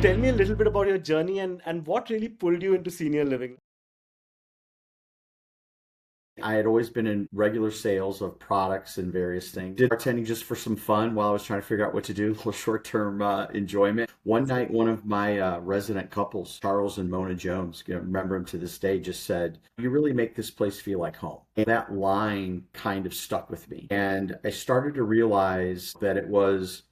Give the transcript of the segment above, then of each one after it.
Tell me a little bit about your journey and what really pulled you into senior living. I had always been in regular sales of products and various things. Did bartending just for some fun while I was trying to figure out what to do, a little short-term enjoyment. One night, one of my resident couples, Charles and Mona Jones, remember him to this day, just said, "You really make this place feel like home." And that line kind of stuck with me. And I started to realize that it was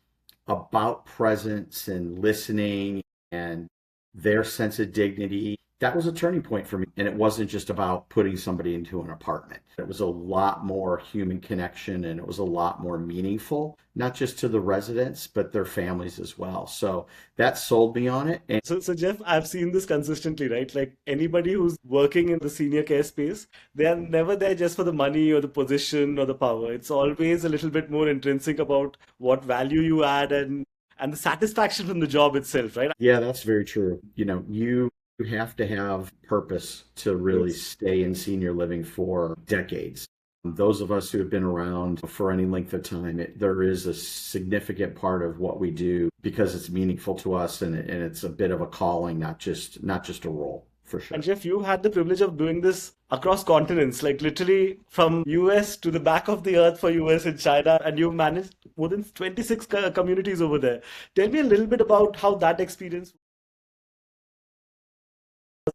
about presence and listening and their sense of dignity. That was a turning point for me. And it wasn't just about putting somebody into an apartment. It was a lot more human connection and it was a lot more meaningful, not just to the residents, but their families as well. So that sold me on it. And So Jeff, I've seen this consistently, right? Like anybody who's working in the senior care space, they are never there just for the money or the position or the power. It's always a little bit more intrinsic about what value you add and the satisfaction from the job itself, right? yeah, that's very true. You have to have purpose to really Yes. stay in senior living for decades. Those of us who have been around for any length of time, there is a significant part of what we do because it's meaningful to us and it's a bit of a calling, not just a role, for And sure. Jeff, you had the privilege of doing this across continents, like literally from US to the back of the earth for US in China, and you managed more than 26 communities over there. Tell me a little bit about how that experience.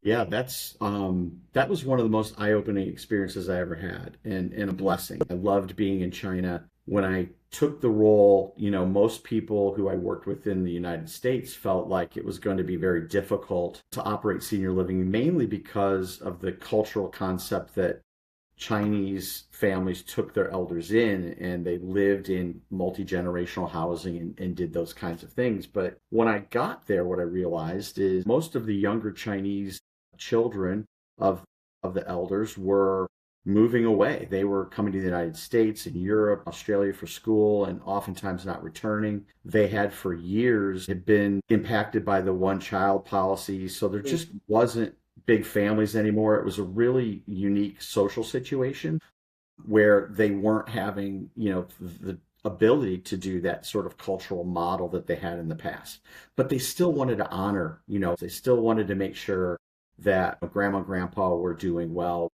Yeah, that was one of the most eye-opening experiences I ever had and a blessing. I loved being in China. When I took the role, most people who I worked with in the United States felt like it was going to be very difficult to operate senior living, mainly because of the cultural concept that Chinese families took their elders in and they lived in multi-generational housing and did those kinds of things. But when I got there, what I realized is most of the younger Chinese children of of the elders were moving away. They were coming to the United States and Europe, Australia for school, and oftentimes not returning. They had for years had been impacted by the one child policy, so there just wasn't big families anymore. It was a really unique social situation where they weren't having, the ability to do that sort of cultural model that they had in the past. But they still wanted to honor, they still wanted to make sure that grandma and grandpa were doing well.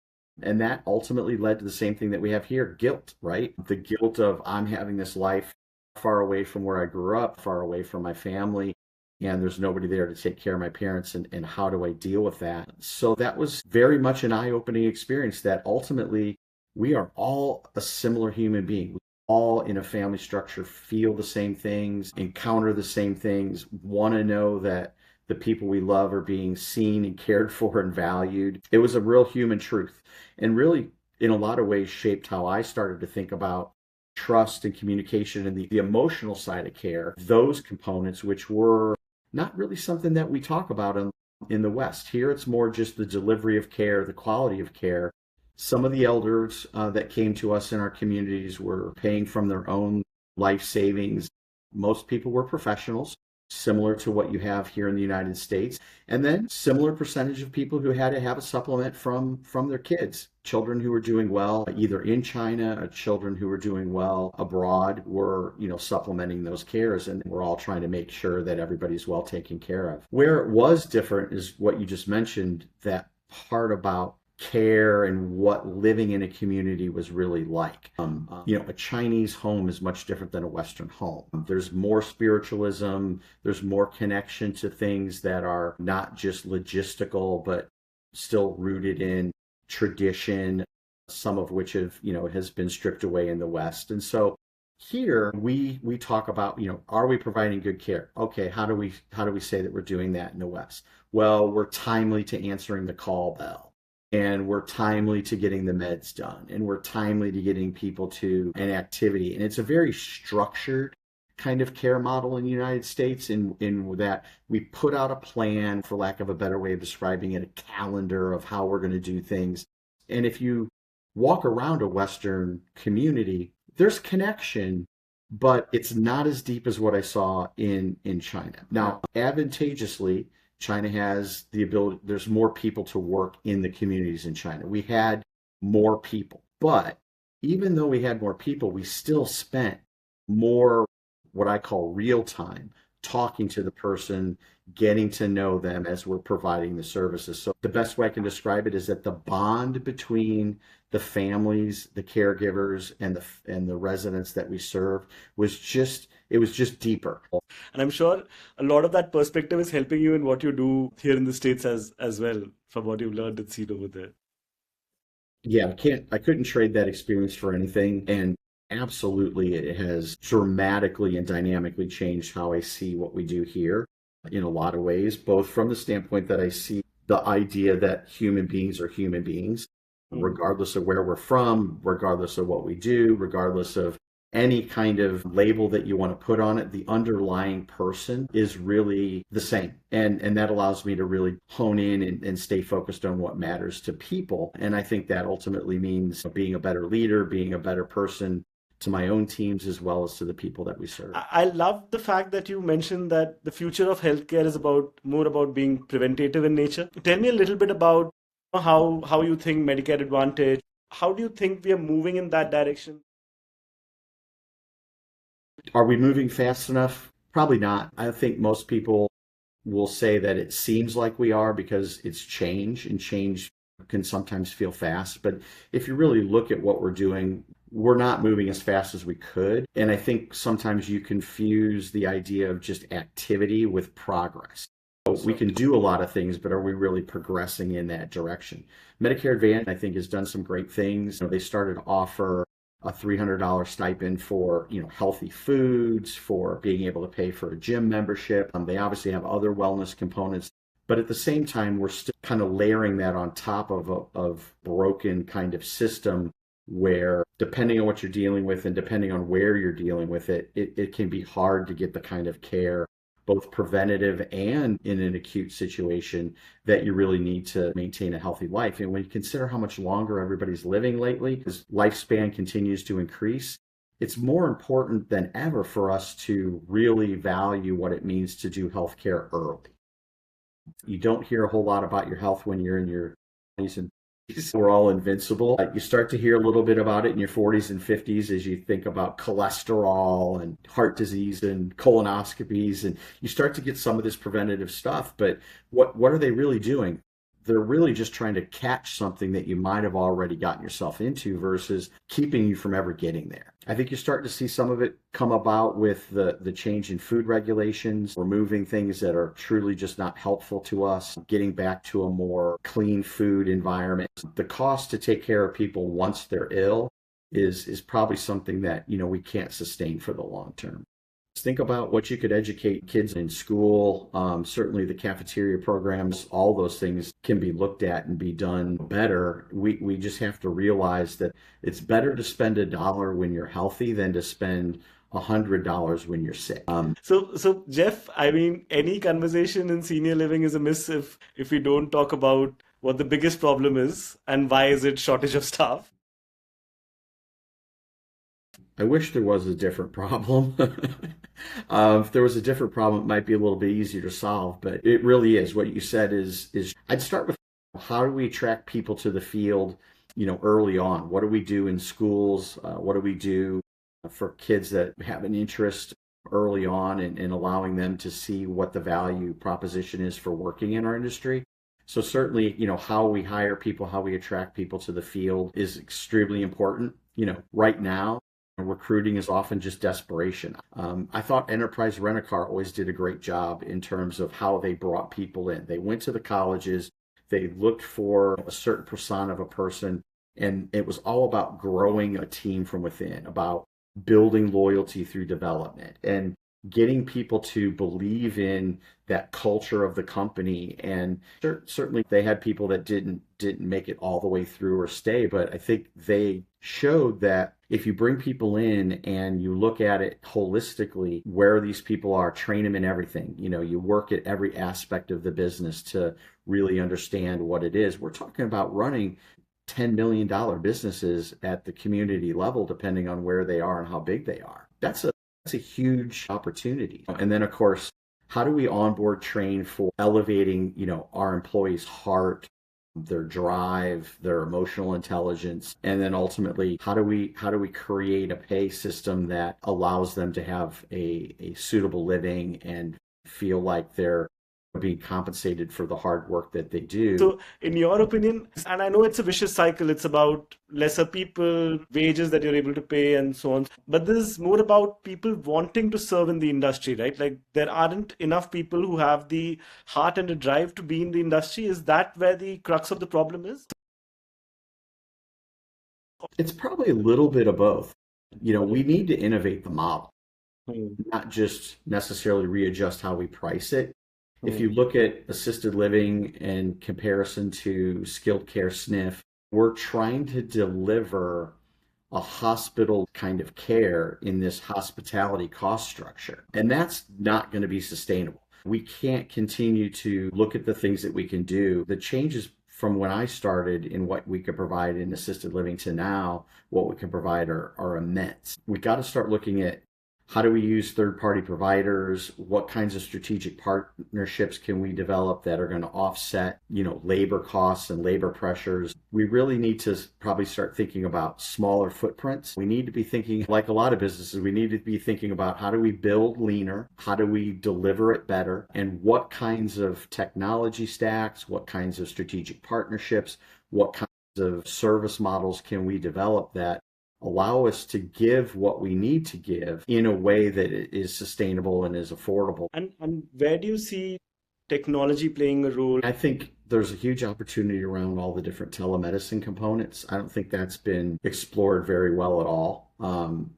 And that ultimately led to the same thing that we have here, guilt, right? The guilt of I'm having this life far away from where I grew up, far away from my family, and there's nobody there to take care of my parents, and how do I deal with that? So that was very much an eye-opening experience that ultimately we are all a similar human being. We all in a family structure feel the same things, encounter the same things, want to know that the people we love are being seen and cared for and valued. It was a real human truth and really, in a lot of ways, shaped how I started to think about trust and communication and the emotional side of care, those components, which were not really something that we talk about in the West. Here, it's more just the delivery of care, the quality of care. Some of the elders that came to us in our communities were paying from their own life savings. Most people were professionals, similar to what you have here in the United States. And then similar percentage of people who had to have a supplement from their kids. Children who were doing well either in China or children who were doing well abroad were, supplementing those cares. And we're all trying to make sure that everybody's well taken care of. Where it was different is what you just mentioned, that part about care and what living in a community was really like. A Chinese home is much different than a Western home. There's more spiritualism, there's more connection to things that are not just logistical, but still rooted in tradition, some of which has been stripped away in the West. And so here we talk about, are we providing good care? Okay, how do we say that we're doing that in the West? Well, we're timely to answering the call bell, and we're timely to getting the meds done, and we're timely to getting people to an activity. And it's a very structured kind of care model in the United States in that we put out a plan, for lack of a better way of describing it, a calendar of how we're going to do things. And if you walk around a Western community, there's connection, but it's not as deep as what I saw in China. Now, advantageously, China has the ability, there's more people to work in the communities in China. We had more people, but even though we had more people, we still spent more what I call real time talking to the person, getting to know them as we're providing the services. So the best way I can describe it is that the bond between the families, the caregivers, and the residents that we serve was just it was just deeper. And I'm sure a lot of that perspective is helping you in what you do here in the States as well, from what you've learned and seen over there. Yeah, I couldn't trade that experience for anything. And absolutely, it has dramatically and dynamically changed how I see what we do here in a lot of ways, both from the standpoint that I see the idea that human beings are human beings, Mm. regardless of where we're from, regardless of what we do, regardless of any kind of label that you want to put on it, the underlying person is really the same. And that allows me to really hone in and stay focused on what matters to people. And I think that ultimately means being a better leader, being a better person to my own teams as well as to the people that we serve. I love the fact that you mentioned that the future of healthcare is about more about being preventative in nature. Tell me a little bit about how you think Medicare Advantage, how do you think we are moving in that direction? Are we moving fast enough? Probably not. I think most people will say that it seems like we are because it's change, and change can sometimes feel fast. But if you really look at what we're doing, we're not moving as fast as we could. And I think sometimes you confuse the idea of just activity with progress. So we So, can do a lot of things, but are we really progressing in that direction? Medicare Advantage, I think, has done some great things. They started to offer a $300 stipend for healthy foods, for being able to pay for a gym membership. They obviously have other wellness components, but at the same time, we're still kind of layering that on top of a broken kind of system where, depending on what you're dealing with and depending on where you're dealing with it can be hard to get the kind of care, both preventative and in an acute situation, that you really need to maintain a healthy life. And when you consider how much longer everybody's living lately, because lifespan continues to increase, it's more important than ever for us to really value what it means to do healthcare early. You don't hear a whole lot about your health when you're in your 20s and we're all invincible. You start to hear a little bit about it in your 40s and 50s as you think about cholesterol and heart disease and colonoscopies, and you start to get some of this preventative stuff. But what are they really doing? They're really just trying to catch something that you might have already gotten yourself into versus keeping you from ever getting there. I think you're starting to see some of it come about with the change in food regulations, removing things that are truly just not helpful to us, getting back to a more clean food environment. The cost to take care of people once they're ill is probably something that we can't sustain for the long term. Think about what you could educate kids in school. Certainly, the cafeteria programs, all those things can be looked at and be done better. We just have to realize that it's better to spend $1 when you're healthy than to spend $100 when you're sick. so Jeff, I mean, any conversation in senior living is a miss if we don't talk about what the biggest problem is and why is it shortage of staff. I wish there was a different problem. If there was a different problem, it might be a little bit easier to solve. But it really is. What you said is I'd start with how do we attract people to the field, early on? What do we do in schools? What do we do for kids that have an interest early on and allowing them to see what the value proposition is for working in our industry? So certainly, how we hire people, how we attract people to the field is extremely important. Right now, recruiting is often just desperation. I thought Enterprise Rent-A-Car always did a great job in terms of how they brought people in. They went to the colleges, they looked for a certain persona of a person, and it was all about growing a team from within, about building loyalty through development and getting people to believe in that culture of the company. And certainly they had people that didn't make it all the way through or stay, but I think they showed that if you bring people in and you look at it holistically, where these people are, train them in everything. You work at every aspect of the business to really understand what it is. We're talking about running $10 million businesses at the community level, depending on where they are and how big they are. That's a huge opportunity. And then, of course, how do we onboard train for elevating, our employees' heart their drive, their emotional intelligence, and then ultimately how do we create a pay system that allows them to have a suitable living and feel like they're being compensated for the hard work that they do. So, in your opinion, and I know it's a vicious cycle, it's about lesser people, wages that you're able to pay, and so on. But this is more about people wanting to serve in the industry, right? Like, there aren't enough people who have the heart and the drive to be in the industry. Is that where the crux of the problem is? It's probably a little bit of both. You know, we need to innovate the model, Hmm, not just necessarily readjust how we price it. If hmm, you look at assisted living in comparison to skilled care SNF, we're trying to deliver a hospital kind of care in this hospitality cost structure. And that's not going to be sustainable. We can't continue to look at the things that we can do. The changes from when I started in what we could provide in assisted living to now, what we can provide are immense. We got to start looking at how do we use third party providers? What kinds of strategic partnerships can we develop that are going to offset, you know, labor costs and labor pressures? We really need to probably start thinking about smaller footprints. We need to be thinking, like a lot of businesses, we need to be thinking about how do we build leaner? How do we deliver it better? And what kinds of technology stacks, what kinds of strategic partnerships, what kinds of service models can we develop that allow us to give what we need to give in a way that is sustainable and is affordable. And where do you see technology playing a role? I think there's a huge opportunity around all the different telemedicine components. I don't think that's been explored very well at all.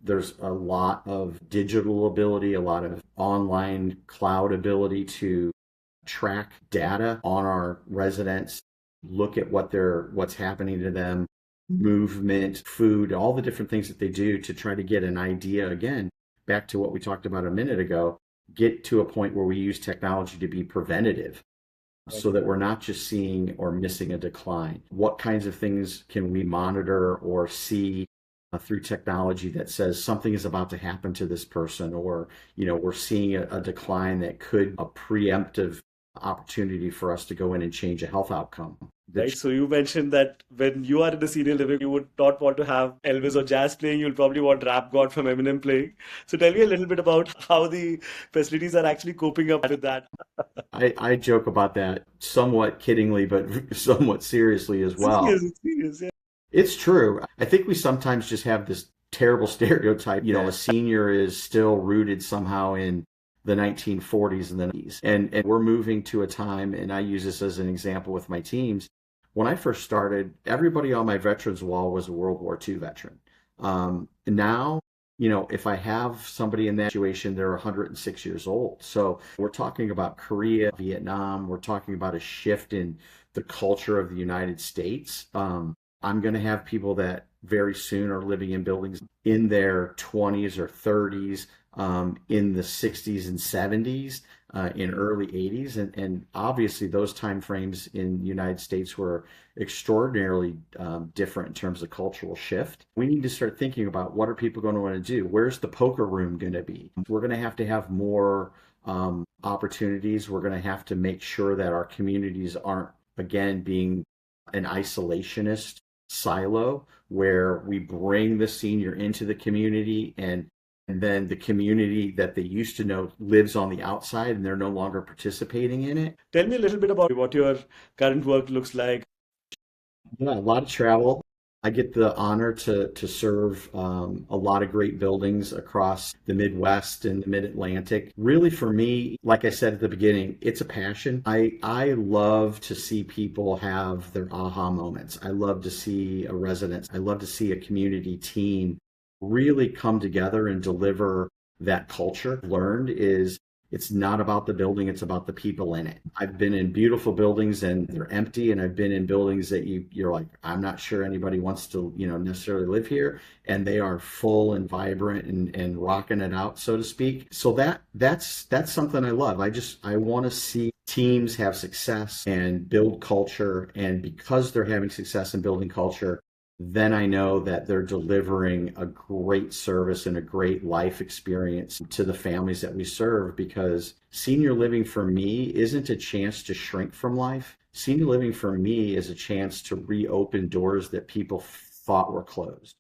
There's a lot of digital ability, a lot of online cloud ability to track data on our residents, look at what's happening to them, movement, food, all the different things that they do to try to get an idea again, back to what we talked about a minute ago, get to a point where we use technology to be preventative so that we're not just seeing or missing a decline. What kinds of things can we monitor or see through technology that says something is about to happen to this person, or you know we're seeing a decline that could a preemptive opportunity for us to go in and change a health outcome. The Right. So you mentioned that when you are in the senior living, you would not want to have Elvis or jazz playing. You'll probably want Rap God from Eminem playing. So tell me a little bit about how the facilities are actually coping up with that. I joke about that somewhat kiddingly, but somewhat seriously as well. It's serious, yeah. It's true. I think we sometimes just have this terrible stereotype. You know, a senior is still rooted somehow in the 1940s and the 90s. And we're moving to a time, and I use this as an example with my teams. When I first started, everybody on my veterans wall was a World War II veteran. Now, you know, if I have somebody in that situation, they're 106 years old. So we're talking about Korea, Vietnam. We're talking about a shift in the culture of the United States. I'm going to have people that very soon are living in buildings in their 20s or 30s, in the 60s and 70s, in early 80s. And obviously, those time frames in the United States were extraordinarily different in terms of cultural shift. We need to start thinking about what are people going to want to do? Where's the poker room going to be? We're going to have more opportunities. We're going to have to make sure that our communities aren't, again, being an isolationist silo where we bring the senior into the community and then the community that they used to know lives on the outside and they're no longer participating in it. Tell me a little bit about what your current work looks like. Yeah, a lot of travel. I get the honor to serve a lot of great buildings across the Midwest and the Mid-Atlantic. Really, for me, like I said at the beginning, it's a passion. I love to see people have their aha moments. I love to see a residence. I love to see a community team really come together and deliver that culture. Learned is it's not about the building, it's about the people in it. I've been in beautiful buildings and they're empty, and I've been in buildings that you're like, I'm not sure anybody wants to, you know, necessarily live here, and they are full and vibrant and rocking it out, so to speak. So that's something I love. I want to see teams have success and build culture, and because they're having success in building culture, then I know that they're delivering a great service and a great life experience to the families that we serve, because senior living for me isn't a chance to shrink from life. Senior living for me is a chance to reopen doors that people thought were closed.